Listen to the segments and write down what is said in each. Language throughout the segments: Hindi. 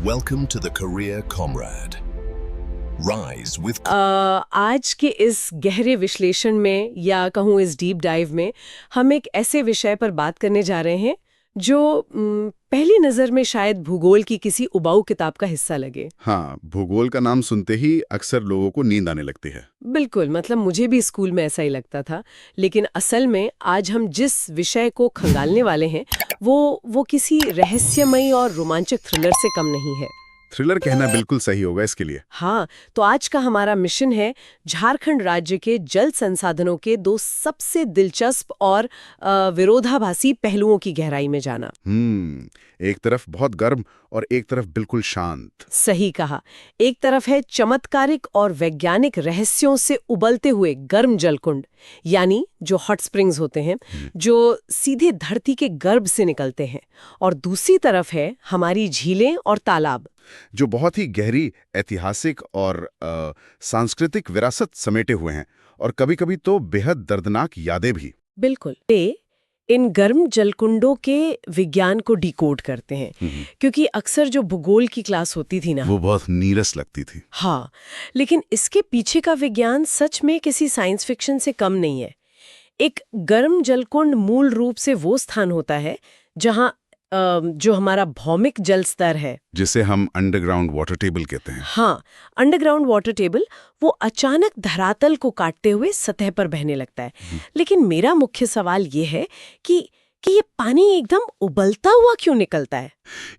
Welcome to the Career Comrade. Rise with आज के इस गहरे विश्लेषण में या कहूँ इस डीप डाइव में हम एक ऐसे विषय पर बात करने जा रहे हैं जो पहली नज़र में शायद भूगोल की किसी उबाऊ किताब का हिस्सा लगे। हाँ, भूगोल का नाम सुनते ही अक्सर लोगों को नींद आने लगती है। बिल्कुल, मतलब मुझे भी स्कूल में ऐसा ही लगता था, लेकिन असल में आज हम जिस विषय को खंगालने वाले हैं वो किसी रहस्यमयी और रोमांचक थ्रिलर से कम नहीं है। थ्रिलर कहना बिल्कुल सही होगा इसके लिए। हाँ, तो आज का हमारा मिशन है झारखंड राज्य के जल संसाधनों के दो सबसे दिलचस्प और विरोधाभासी पहलुओं की गहराई में जाना। एक तरफ बहुत गर्म और एक तरफ बिल्कुल शांत। सही कहा। एक तरफ है चमत्कारिक और वैज्ञानिक रहस्यों से उबलते हुए गर्म जलकुंड, यानी जो हॉट स्प्रिंग्स होते हैं, जो सीधे धरती के गर्भ से निकलते हैं, और दूसरी तरफ है हमारी झीलें और तालाब, जो बहुत ही गहरी ऐतिहासिक और सांस्कृतिक विरासत समेटे हुए हैं और कभी-कभी तो बेहद दर्दनाक यादें भी। बिल्कुल। इन गर्म जलकुंडों के विज्ञान को डिकोड करते हैं, क्योंकि अक्सर जो भूगोल की क्लास होती थी ना, वो बहुत नीरस लगती थी। हाँ, लेकिन इसके पीछे का विज्ञान सच में किसी साइंस फिक्शन से कम नहीं है। एक गर्म जलकुंड मूल रूप से वो स्थान होता है जहाँ जो हमारा भौमिक जल स्तर है, जिसे हम अंडरग्राउंड वाटर टेबल कहते हैं। हाँ, अंडरग्राउंड वाटर टेबल, वो अचानक धरातल को काटते हुए सतह पर बहने लगता है। लेकिन मेरा मुख्य सवाल ये है कि ये पानी एकदम उबलता हुआ क्यों निकलता है?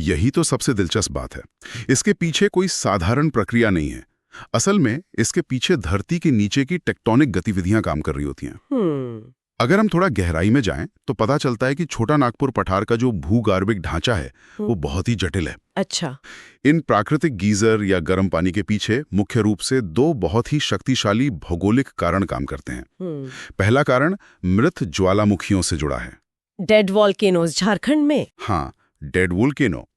यही तो सबसे दिलचस्प बात है। इसके पीछे कोई साधारण प्रक्रिया नहीं है। असल में इसके पीछे धरती के नीचे की टेक्टोनिक गतिविधियां काम कर रही होती हैं। अगर हम थोड़ा गहराई में जाएं तो पता चलता है कि छोटा नागपुर पठार का जो भूगार्भिक ढांचा है वो बहुत ही जटिल है। अच्छा। इन प्राकृतिक गीजर या गर्म पानी के पीछे मुख्य रूप से दो बहुत ही शक्तिशाली भौगोलिक कारण काम करते हैं। पहला कारण मृत ज्वालामुखियों से जुड़ा है। डेड वॉल्केनोज झारखंड में? हाँ, डेड वोल्केनो।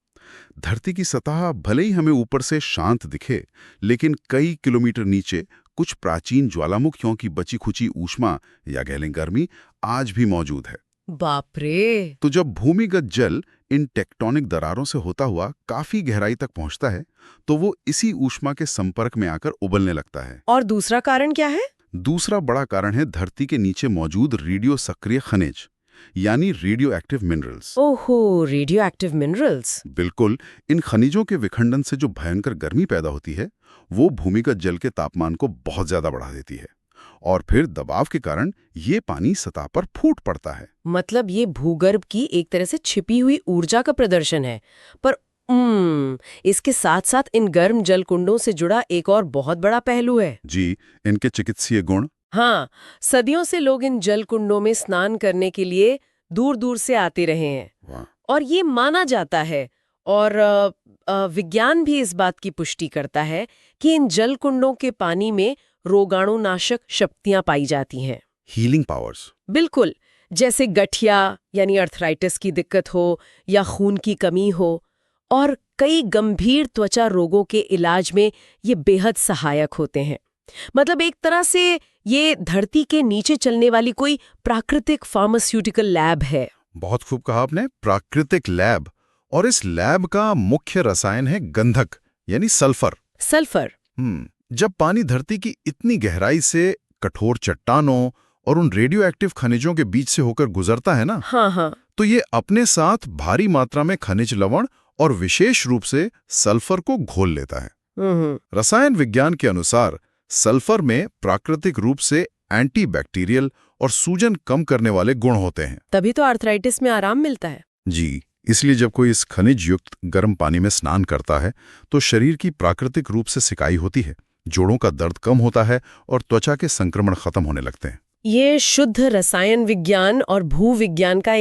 धरती की सतह भले ही हमें ऊपर से शांत दिखे, लेकिन कई किलोमीटर नीचे कुछ प्राचीन ज्वालामुखियों की बची खुची ऊष्मा या कह लें गर्मी आज भी मौजूद है। बाप रे! तो जब भूमिगत जल इन टेक्टोनिक दरारों से होता हुआ काफी गहराई तक पहुंचता है तो वो इसी ऊष्मा के संपर्क में आकर उबलने लगता है। और दूसरा कारण क्या है? दूसरा बड़ा कारण है धरती के नीचे मौजूद रेडियो सक्रिय खनिज, यानी रेडियो एक्टिव मिनरल्स। ओहो, रेडियो एक्टिव मिनरल्स। बिल्कुल। इन खनिजों के विखंडन से जो भयंकर गर्मी पैदा होती है वो भूमिगत जल के तापमान को बहुत ज्यादा बढ़ा देती है और फिर दबाव के कारण ये पानी सतह पर फूट पड़ता है। मतलब ये भूगर्भ की एक तरह से छिपी हुई ऊर्जा का प्रदर्शन है। पर इसके साथ साथ इन गर्म जल कुंडों से जुड़ा एक और बहुत बड़ा पहलू है। जी, इनके चिकित्सीय गुण। हाँ, सदियों से लोग इन जल कुंडों में स्नान करने के लिए दूर दूर से आते रहे हैं और ये माना जाता है, और विज्ञान भी इस बात की पुष्टि करता है कि इन जल कुंडों के पानी में रोगाणुनाशक शक्तियां पाई जाती हैं। Healing powers. बिल्कुल, जैसे गठिया यानी अर्थराइटिस की दिक्कत हो या खून की कमी हो, और कई गंभीर त्वचा रोगों के इलाज में ये बेहद सहायक होते हैं। मतलब एक तरह से ये धरती के नीचे चलने वाली कोई प्राकृतिक फार्मास्यूटिकल लैब है। बहुत खूब कहा आपने, प्राकृतिक लैब। और इस लैब का मुख्य रसायन है गंधक, यानी सल्फर। सल्फर। जब पानी धरती की इतनी गहराई से कठोर चट्टानों और उन रेडियो एक्टिव खनिजों के बीच से होकर गुजरता है ना, हाँ, तो ये अपने साथ भारी मात्रा में खनिज लवण और विशेष रूप से सल्फर को घोल लेता है। रसायन विज्ञान के अनुसार सल्फर में प्राकृतिक रूप से एंटीबैक्टीरियल और सूजन कम करने वाले गुण होते हैं। तभी तो आर्थराइटिस में आराम मिलता है। जी, इसलिए जब कोई इस खनिज युक्त गर्म पानी में स्नान करता है तो शरीर की प्राकृतिक रूप से सिकाई होती है, जोड़ों का दर्द कम होता है और त्वचा के संक्रमण खत्म होने लगते हैं। ये शुद्ध रसायन विज्ञान और भूविज्ञान का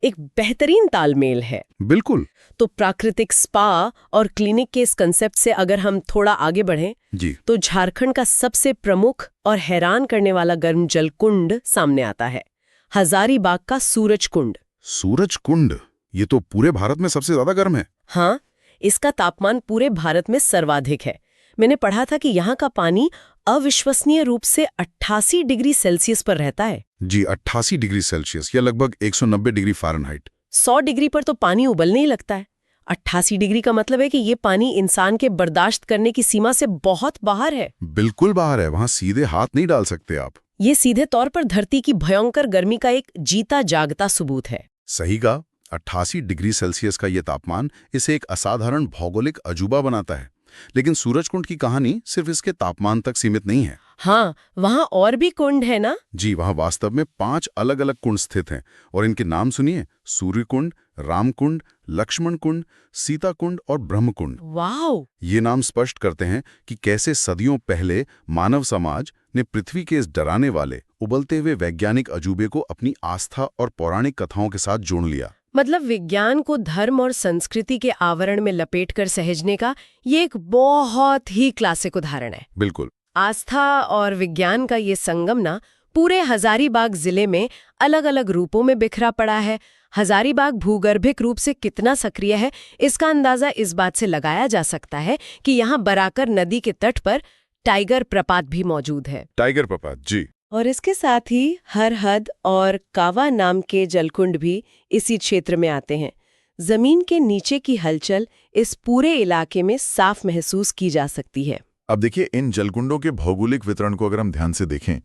एक बेहतरीन तालमेल है। बिल्कुल। तो प्राकृतिक स्पा और क्लिनिक के इस कंसेप्ट से अगर हम थोड़ा आगे बढ़ें जी, तो झारखंड का सबसे प्रमुख और हैरान करने वाला गर्म जल कुंड सामने आता है, हजारीबाग का सूरज कुंड। सूरज कुंड, ये तो पूरे भारत में सबसे ज्यादा गर्म है। हाँ, इसका तापमान पूरे भारत में सर्वाधिक है। मैंने पढ़ा था कि यहाँ का पानी अविश्वसनीय रूप से 88 डिग्री सेल्सियस पर रहता है। जी, 88 डिग्री सेल्सियस या लगभग 190 डिग्री फ़ारेनहाइट। 100 डिग्री पर तो पानी उबलने ही लगता है। 88 डिग्री का मतलब है कि ये पानी इंसान के बर्दाश्त करने की सीमा से बहुत बाहर है। बिल्कुल बाहर है, वहां सीधे हाथ नहीं डाल सकते आप। ये सीधे तौर पर धरती की भयंकर गर्मी का एक जीता जागता सबूत है। सही कहा, 88 डिग्री सेल्सियस का ये तापमान इसे एक असाधारण भौगोलिक अजूबा बनाता है। लेकिन सूरजकुंड की कहानी सिर्फ इसके तापमान तक सीमित नहीं है। हाँ, वहाँ और भी कुंड है ना? जी, वहाँ वास्तव में 5 अलग-अलग कुंड स्थित हैं और इनके नाम सुनिए: सूर्यकुंड, रामकुंड, लक्ष्मण कुंड, सीता कुंड और ब्रह्मकुंड। वाओ! ये नाम स्पष्ट करते हैं कि कैसे सदियों पहले मानव समाज ने पृथ्वी के इस डराने वाले उबलते हुए वैज्ञानिक अजूबे को अपनी आस्था और पौराणिक कथाओं के साथ जोड़ लिया। मतलब विज्ञान को धर्म और संस्कृति के आवरण में लपेटकर सहेजने का ये एक बहुत ही क्लासिक उदाहरण है। बिल्कुल। आस्था और विज्ञान का ये संगम ना पूरे हजारीबाग जिले में अलग अलग रूपों में बिखरा पड़ा है। हजारीबाग भूगर्भिक रूप से कितना सक्रिय है, इसका अंदाजा इस बात से लगाया जा सकता है कि यहाँ बराकर नदी के तट पर टाइगर प्रपात भी मौजूद है। टाइगर प्रपात, जी। और इसके साथ ही हरहद और कावा नाम के जलकुंड भी इसी क्षेत्र में आते हैं। जमीन के नीचे की हलचल इस पूरे इलाके में साफ महसूस की जा सकती है। अब देखिए, इन जलकुंडों के भौगोलिक वितरण को अगर हम ध्यान से देखें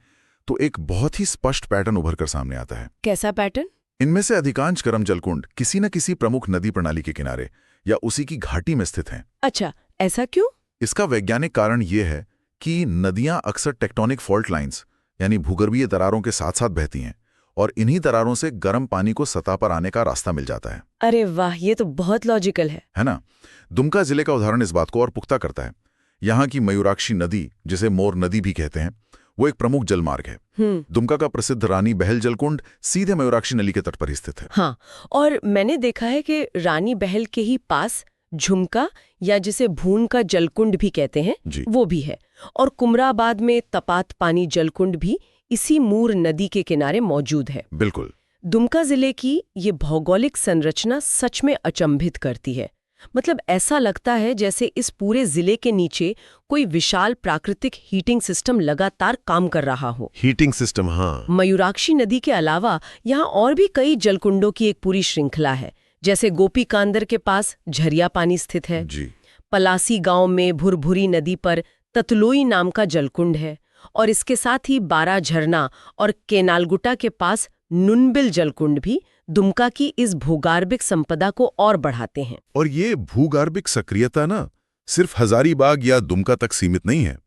तो एक बहुत ही स्पष्ट पैटर्न उभर कर सामने आता है। कैसा पैटर्न? इनमें से अधिकांश गर्म जलकुंड किसी न किसी प्रमुख नदी प्रणाली के किनारे या उसी की घाटी में स्थित हैं। अच्छा, ऐसा क्यों? इसका वैज्ञानिक कारण ये है कि नदियां अक्सर टेक्टोनिक फॉल्ट लाइंस यानी भूगर्भीय दरारों के साथ साथ बहती हैं और इन्हीं दरारों से गर्म पानी को सतह पर आने का रास्ता मिल जाता है। अरे वाह, ये तो बहुत लॉजिकल है ना? दुमका जिले का उदाहरण इस बात को और पुख्ता करता है। यहाँ की मयूराक्षी नदी, जिसे मोर नदी भी कहते हैं, वो एक प्रमुख जलमार्ग है। दुमका का प्रसिद्ध रानी बहल जलकुंड सीधे मयूराक्षी नदी के तट पर स्थित है। हाँ, और मैंने देखा है कि रानी बहल के ही पास झुमका या जिसे भून का जलकुंड भी कहते हैं, वो भी है। और कुमराबाद में तपात पानी जलकुंड भी इसी मूर नदी के किनारे मौजूद है। बिल्कुल। दुमका जिले की ये भौगोलिक संरचना सच में अचंभित करती है। मतलब ऐसा लगता है जैसे इस पूरे जिले के नीचे कोई विशाल प्राकृतिक हीटिंग सिस्टम लगातार काम कर रहा हो। हीटिंग सिस्टम, हाँ। मयूराक्षी नदी के अलावा यहाँ और भी कई जलकुंडों की एक पूरी श्रृंखला है। जैसे गोपी कांदर के पास झरिया पानी स्थित है। जी। पलासी गांव में भुरभुरी नदी पर ततलोई नाम का जलकुंड है। और इसके साथ ही बारा झरना और केनालगुटा के पास नुनबिल जलकुंड भी दुमका की इस भूगार्भिक संपदा को और बढ़ाते हैं। और ये भूगार्भिक सक्रियता ना सिर्फ हजारीबाग या दुमका तक सीमित नहीं है।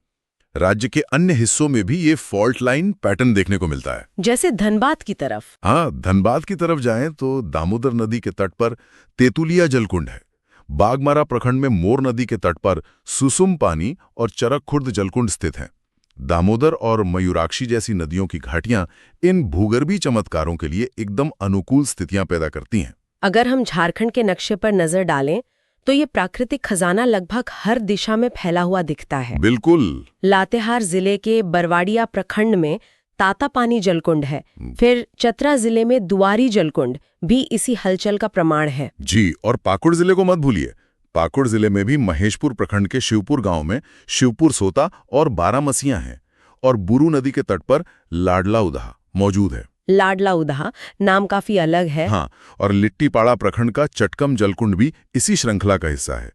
राज्य के अन्य हिस्सों में भी ये फॉल्ट लाइन पैटर्न देखने को मिलता है। जैसे धनबाद की तरफ। हाँ, धनबाद की तरफ जाएं तो दामोदर नदी के तट पर तेतुलिया जलकुंड है। बागमारा प्रखंड में मोर नदी के तट पर सुसुम पानी और चरक खुर्द जलकुंड स्थित हैं। दामोदर और मयूराक्षी जैसी नदियों की घाटियां इन भूगर्भी चमत्कारों के लिए एकदम अनुकूल स्थितियां पैदा करती हैं। अगर हम झारखंड के नक्शे पर नजर डालें तो ये प्राकृतिक खजाना लगभग हर दिशा में फैला हुआ दिखता है। बिल्कुल। लातेहार जिले के बरवाड़िया प्रखंड में तातापानी जलकुंड है। फिर चतरा जिले में दुआरी जलकुंड भी इसी हलचल का प्रमाण है। जी, और पाकुड़ जिले को मत भूलिए। पाकुड़ जिले में भी महेशपुर प्रखंड के शिवपुर गांव में शिवपुर सोता और बारामसियां हैं। और बुरू नदी के तट पर लाडला उदहा मौजूद है। लाडला उदहा नाम काफी अलग है। हाँ, और लिट्टीपाड़ा प्रखंड का चटकम जलकुंड भी इसी श्रृंखला का हिस्सा है।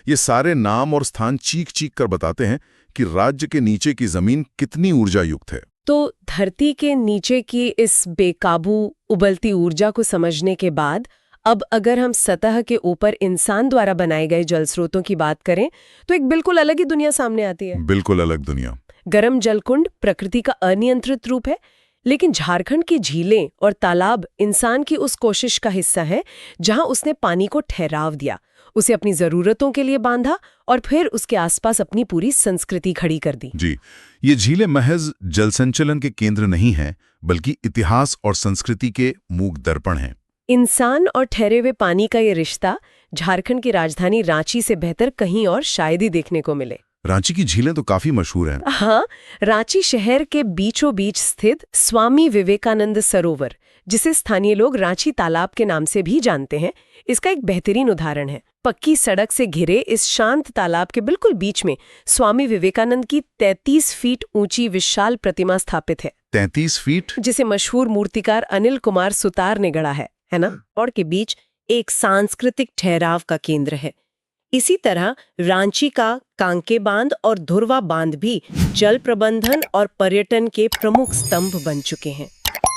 ये सारे नाम और स्थान चीख चीख कर बताते हैं कि राज्य के नीचे की जमीन कितनी ऊर्जा युक्त है। तो धरती के नीचे की इस बेकाबू उबलती ऊर्जा को समझने के बाद अब अगर हम सतह के ऊपर इंसान द्वारा बनाए गए जल स्रोतों की बात करें तो एक बिल्कुल अलग ही दुनिया सामने आती है। बिल्कुल अलग दुनिया। गर्म जलकुंड प्रकृति का अनियंत्रित रूप है, लेकिन झारखंड की झीलें और तालाब इंसान की उस कोशिश का हिस्सा है जहां उसने पानी को ठहराव दिया, उसे अपनी जरूरतों के लिए बांधा और फिर उसके आसपास अपनी पूरी संस्कृति खड़ी कर दी। जी, ये झीलें महज जल संचलन के केंद्र नहीं हैं, बल्कि इतिहास और संस्कृति के मूक दर्पण हैं। इंसान और ठहरे हुए पानी का ये रिश्ता झारखंड की राजधानी रांची से बेहतर कहीं और शायद ही देखने को मिले। रांची की झीलें तो काफी मशहूर हैं। हाँ, रांची शहर के बीचों बीच स्थित स्वामी विवेकानंद सरोवर, जिसे स्थानीय लोग रांची तालाब के नाम से भी जानते हैं, इसका एक बेहतरीन उदाहरण है। पक्की सड़क से घिरे इस शांत तालाब के बिल्कुल बीच में स्वामी विवेकानंद की 33 फीट ऊंची विशाल प्रतिमा स्थापित है। 33 फीट? जिसे मशहूर मूर्तिकार अनिल कुमार सुतार ने गढ़ा है ना? और के बीच एक सांस्कृतिक ठहराव का केंद्र है। इसी तरह रांची का कांके बांध और धुरवा बांध भी जल प्रबंधन और पर्यटन के प्रमुख स्तंभ बन चुके हैं।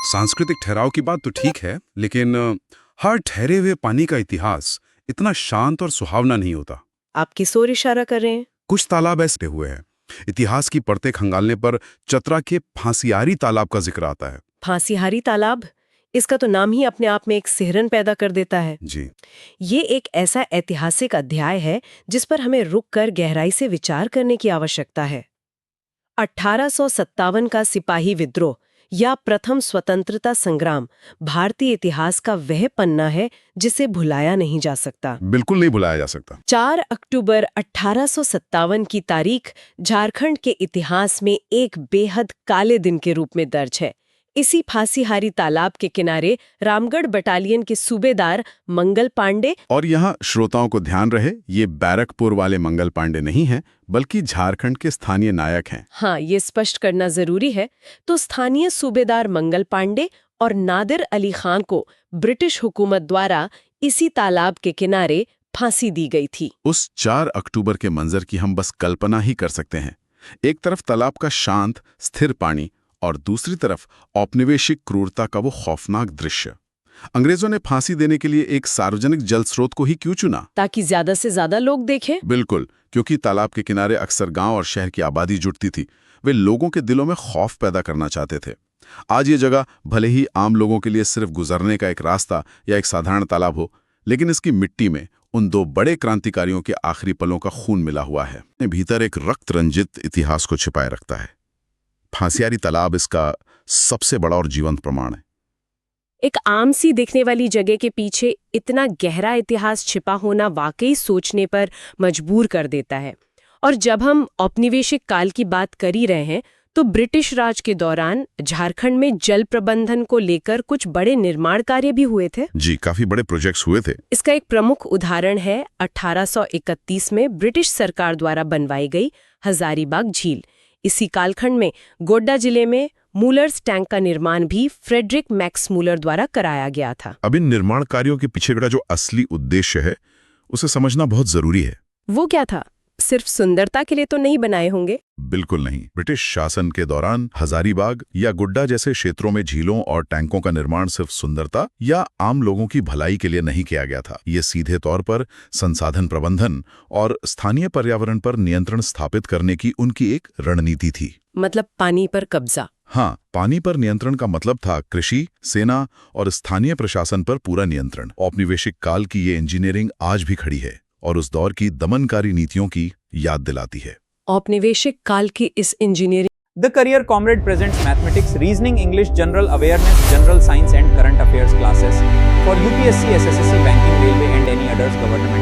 सांस्कृतिक ठहराव की बात तो ठीक है, लेकिन हर ठहरे हुए पानी का इतिहास इतना शांत और सुहावना नहीं होता। आप किस ओर इशारा कर रहे हैं? कुछ तालाब ऐसे हुए हैं। इतिहास की परतें खंगालने पर चतरा के फांसियारी तालाब का जिक्र आता है। फांसीहारी तालाब, इसका तो नाम ही अपने आप में एक सिहरन पैदा कर देता है। जी, ये एक ऐसा ऐतिहासिक अध्याय है जिस पर हमें रुक कर गहराई से विचार करने की आवश्यकता है। 1857 का सिपाही विद्रोह या प्रथम स्वतंत्रता संग्राम भारतीय इतिहास का वह पन्ना है जिसे भुलाया नहीं जा सकता। बिल्कुल नहीं भुलाया जा सकता। 4 अक्टूबर 1857 की तारीख झारखंड के इतिहास में एक बेहद काले दिन के रूप में दर्ज है। इसी फांसीहारी तालाब के किनारे रामगढ़ बटालियन के सूबेदार मंगल पांडे, और यहाँ श्रोताओं को ध्यान रहे, ये बैरकपुर वाले मंगल पांडे नहीं हैं, बल्कि झारखंड के स्थानीय नायक हैं। हाँ, ये स्पष्ट करना जरूरी है। तो स्थानीय सूबेदार मंगल पांडे और नादिर अली खान को ब्रिटिश हुकूमत द्वारा इसी तालाब के किनारे फांसी दी गई थी। उस 4 अक्टूबर के मंजर की हम बस कल्पना ही कर सकते हैं। एक तरफ तालाब का शांत स्थिर पानी और दूसरी तरफ औपनिवेशिक क्रूरता का वो खौफनाक दृश्य। अंग्रेजों ने फांसी देने के लिए एक सार्वजनिक जल स्रोत को ही क्यों चुना? ताकि ज्यादा से ज्यादा लोग देखें। बिल्कुल, क्योंकि तालाब के किनारे अक्सर गांव और शहर की आबादी जुटती थी। वे लोगों के दिलों में खौफ पैदा करना चाहते थे। आज ये जगह भले ही आम लोगों के लिए सिर्फ गुजरने का एक रास्ता या एक साधारण तालाब हो, लेकिन इसकी मिट्टी में उन 2 बड़े क्रांतिकारियों के आखिरी पलों का खून मिला हुआ है। भीतर एक रक्त रंजित इतिहास को छिपाए रखता है। फांसियारी तालाब इसका सबसे बड़ा और जीवंत प्रमाण है। एक आम सी दिखने वाली जगह के पीछे इतना गहरा इतिहास छिपा होना वाकई सोचने पर मजबूर कर देता है। और जब हम औपनिवेशिक काल की बात कर ही रहे हैं, तो ब्रिटिश राज के दौरान झारखंड में जल प्रबंधन को लेकर कुछ बड़े निर्माण कार्य भी हुए थे। जी, काफी बड़े प्रोजेक्ट्स हुए थे। इसका एक प्रमुख उदाहरण है 1831 में ब्रिटिश सरकार द्वारा बनवाई गई हजारीबाग झील। इसी कालखंड में गोड्डा जिले में मूलर्स टैंक का निर्माण भी फ्रेडरिक मैक्स मूलर द्वारा कराया गया था। अब इन निर्माण कार्यों के पीछे का जो असली उद्देश्य है, उसे समझना बहुत जरूरी है। वो क्या था? सिर्फ सुंदरता के लिए तो नहीं बनाए होंगे? बिल्कुल नहीं। ब्रिटिश शासन के दौरान हजारीबाग या गुड्डा जैसे क्षेत्रों में झीलों और टैंकों का निर्माण सिर्फ सुंदरता या आम लोगों की भलाई के लिए नहीं किया गया था। ये सीधे तौर पर संसाधन प्रबंधन और स्थानीय पर्यावरण पर नियंत्रण स्थापित करने की उनकी एक रणनीति थी। मतलब पानी पर कब्जा। हाँ, पानी पर नियंत्रण का मतलब था कृषि, सेना और स्थानीय प्रशासन पर पूरा नियंत्रण। औपनिवेशिक काल की ये इंजीनियरिंग आज भी खड़ी है और उस दौर की दमनकारी नीतियों की याद दिलाती है। औपनिवेशिक काल की इस engineering The Career Comrade presents mathematics, reasoning, English, general awareness, general science and current affairs classes for UPSC, SSSC, banking, railway and any others government